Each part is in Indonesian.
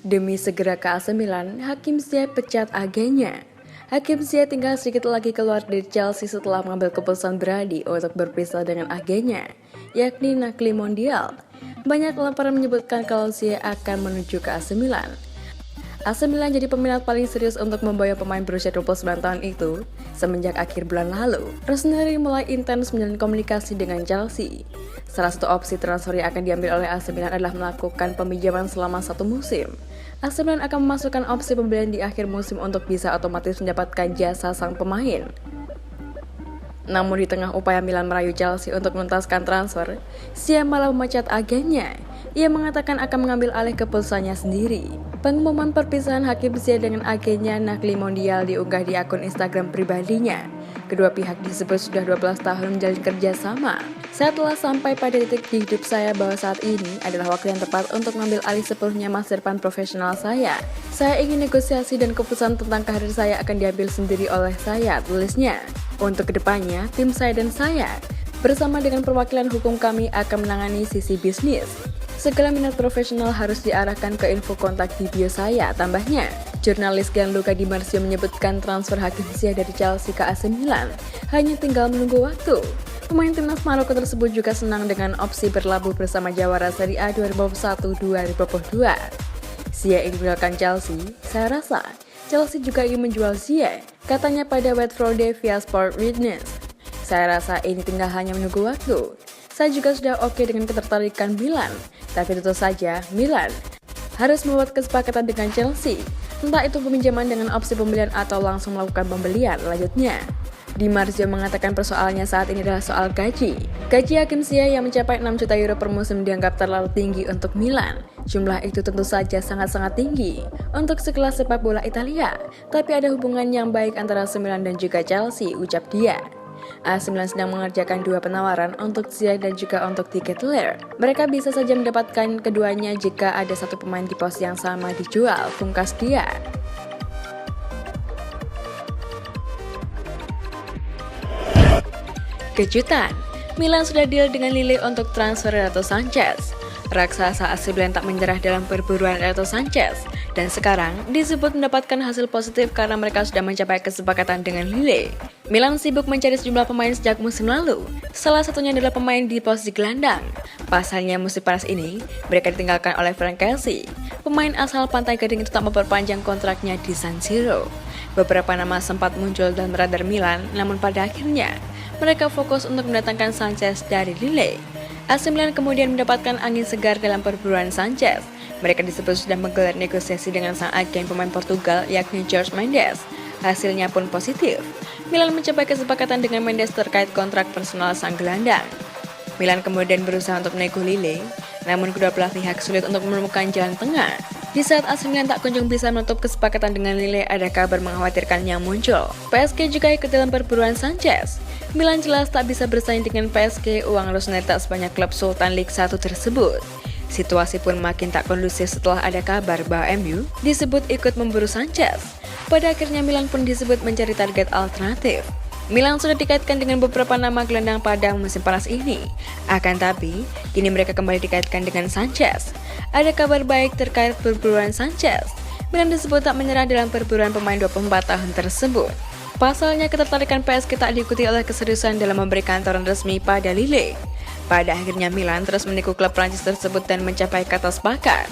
Demi segera ke AC Milan, Hakim Ziyech pecat agennya. Hakim Ziyech tinggal sedikit lagi keluar dari Chelsea setelah mengambil keputusan berani untuk berpisah dengan agennya, yakni Nagli Mondial. Banyak laporan menyebutkan kalau Ziyech akan menuju ke AC Milan. AC Milan jadi peminat paling serius untuk membayar pemain berusia 29 tahun itu semenjak akhir bulan lalu. Rossoneri mulai intens menjalin komunikasi dengan Chelsea. Salah satu opsi transfer yang akan diambil oleh AC Milan adalah melakukan peminjaman selama 1 musim. AC Milan akan memasukkan opsi pembelian di akhir musim untuk bisa otomatis mendapatkan jasa sang pemain. Namun di tengah upaya Milan merayu Chelsea untuk menuntaskan transfer, Ziyech malah memecat agennya. Ia mengatakan akan mengambil alih keputusannya sendiri. Pengumuman perpisahan Hakim Ziyech dengan agennya Nagli Mondial diunggah di akun Instagram pribadinya. Kedua pihak disebut sudah 12 tahun menjalin kerjasama. Saya telah sampai pada titik di hidup saya bahwa saat ini adalah waktu yang tepat untuk mengambil alih sepenuhnya masa depan profesional saya. Saya ingin negosiasi dan keputusan tentang karir saya akan diambil sendiri oleh saya, tulisnya. Untuk kedepannya, tim saya dan saya, bersama dengan perwakilan hukum kami akan menangani sisi bisnis. Segala minat profesional harus diarahkan ke info kontak di bio saya, tambahnya. Jurnalis Gianluca Di Marzio menyebutkan transfer Hakim Ziyech dari Chelsea ke AC Milan hanya tinggal menunggu waktu. Pemain timnas Maroko tersebut juga senang dengan opsi berlabuh bersama jawara Serie A 2021-2022. Ziyech ingin meninggalkan Chelsea, saya rasa Chelsea juga ingin menjual Ziyech, katanya pada Watford via Sport Witness. Saya rasa ini tinggal hanya menunggu waktu. Saya juga sudah oke dengan ketertarikan Milan, tapi tentu saja Milan harus membuat kesepakatan dengan Chelsea, entah itu peminjaman dengan opsi pembelian atau langsung melakukan pembelian, lanjutnya. Di Marzio mengatakan persoalannya saat ini adalah soal gaji. Gaji Hakim Ziyech yang mencapai 6 juta euro per musim dianggap terlalu tinggi untuk Milan. Jumlah itu tentu saja sangat-sangat tinggi untuk sekelas sepak bola Italia, tapi ada hubungan yang baik antara AC Milan dan juga Chelsea, ucap dia. AC Milan sedang mengerjakan 2 penawaran untuk Ziyech dan juga untuk tiket Ler. Mereka bisa saja mendapatkan keduanya jika ada satu pemain di pos yang sama dijual, pungkas dia. Kejutan, Milan sudah deal dengan Lille untuk transfer Renato Sanches. Raksasa AC Milan tak menyerah dalam perburuan Renato Sanches, dan sekarang disebut mendapatkan hasil positif karena mereka sudah mencapai kesepakatan dengan Lille. Milan sibuk mencari sejumlah pemain sejak musim lalu, salah satunya adalah pemain di posisi gelandang. Pasalnya musim panas ini, mereka ditinggalkan oleh Frank Kessie. Pemain asal Pantai Gading itu tak memperpanjang kontraknya di San Siro. Beberapa nama sempat muncul dalam radar Milan, namun pada akhirnya mereka fokus untuk mendatangkan Sanches dari Lille. AC Milan kemudian mendapatkan angin segar dalam perburuan Sanches. Mereka disebut sudah menggelar negosiasi dengan sang agen pemain Portugal yakni Jorge Mendes. Hasilnya pun positif. Milan mencapai kesepakatan dengan Mendes terkait kontrak personal sang gelandang. Milan kemudian berusaha untuk menego Lille, namun kedua belah pihak sulit untuk menemukan jalan tengah. Di saat AC Milan tak kunjung bisa menutup kesepakatan dengan Lille, ada kabar mengkhawatirkan yang muncul. PSG juga ikut dalam perburuan Sanches. Milan jelas tak bisa bersaing dengan PSG, uang Rossoneri tak sebanyak klub Sultan League 1 tersebut. Situasi pun makin tak kondusif setelah ada kabar bahwa MU disebut ikut memburu Sanches. Pada akhirnya Milan pun disebut mencari target alternatif. Milan sudah dikaitkan dengan beberapa nama gelandang pada musim panas ini. Akan tapi, kini mereka kembali dikaitkan dengan Sanches. Ada kabar baik terkait perburuan Sanches. Milan disebut tak menyerah dalam perburuan pemain 24 tahun tersebut. Pasalnya ketertarikan PSG tak diikuti oleh keseriusan dalam memberikan tawaran resmi pada Lille. Pada akhirnya Milan terus menipu klub Prancis tersebut dan mencapai kata sepakat.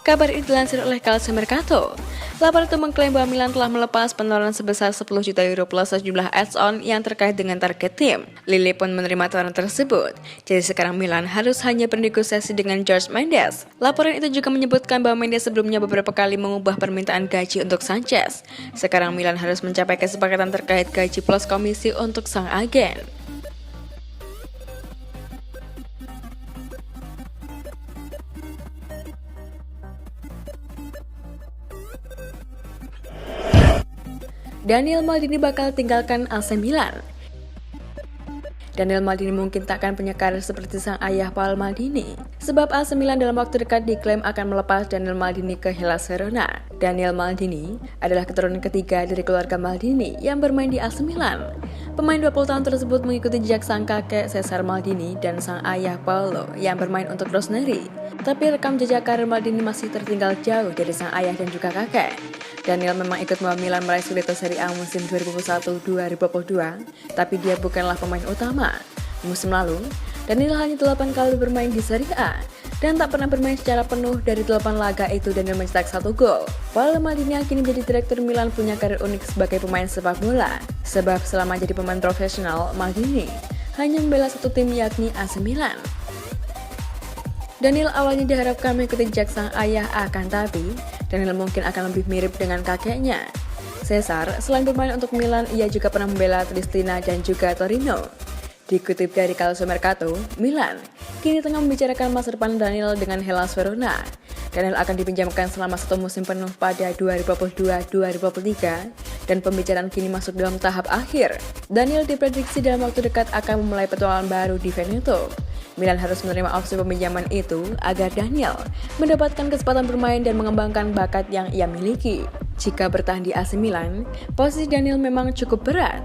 Kabar ini dilansir oleh Calcio Mercato. Laporan itu mengklaim bahwa Milan telah melepas penawaran sebesar 10 juta euro plus sejumlah add-on yang terkait dengan target tim. Lille pun menerima tawaran tersebut. Jadi sekarang Milan harus hanya bernegosiasi dengan Jorge Mendes. Laporan itu juga menyebutkan bahwa Mendes sebelumnya beberapa kali mengubah permintaan gaji untuk Sanches. Sekarang Milan harus mencapai kesepakatan terkait gaji plus komisi untuk sang agen. Daniel Maldini bakal tinggalkan AC Milan. Daniel Maldini mungkin tak akan punya karir seperti sang ayah Paul Maldini, sebab AC Milan dalam waktu dekat diklaim akan melepas Daniel Maldini ke Hellas Verona. Daniel Maldini adalah keturunan ketiga dari keluarga Maldini yang bermain di AC Milan. Pemain 20 tahun tersebut mengikuti jejak sang kakek Cesar Maldini dan sang ayah Paolo yang bermain untuk Rossoneri. Tapi rekam jejak karir Maldini masih tertinggal jauh dari sang ayah dan juga kakek. Daniel memang ikut membawa Milan meraih Scudetto Serie A musim 2021-2022, tapi dia bukanlah pemain utama. Musim lalu, Daniel hanya 8 kali bermain di Serie A dan tak pernah bermain secara penuh. Dari 8 laga itu Daniel mencetak 1 gol. Paolo Maldini yang kini menjadi direktur Milan punya karir unik sebagai pemain sepak bola. Sebab selama jadi pemain profesional, Maldini hanya membela satu tim yakni AC Milan. Daniel awalnya diharapkan mengikuti jejak sang ayah, akan tapi Daniel mungkin akan lebih mirip dengan kakeknya. Cesar selain bermain untuk Milan, ia juga pernah membela Triestina dan juga Torino. Dikutip dari Calcio Mercato, Milan kini tengah membicarakan masa depan Daniel dengan Hellas Verona. Daniel akan dipinjamkan selama 1 musim penuh pada 2022-2023 dan pembicaraan kini masuk dalam tahap akhir. Daniel diprediksi dalam waktu dekat akan memulai petualangan baru di Veneto. Milan harus menerima opsi peminjaman itu agar Daniel mendapatkan kesempatan bermain dan mengembangkan bakat yang ia miliki. Jika bertahan di AC Milan, posisi Daniel memang cukup berat.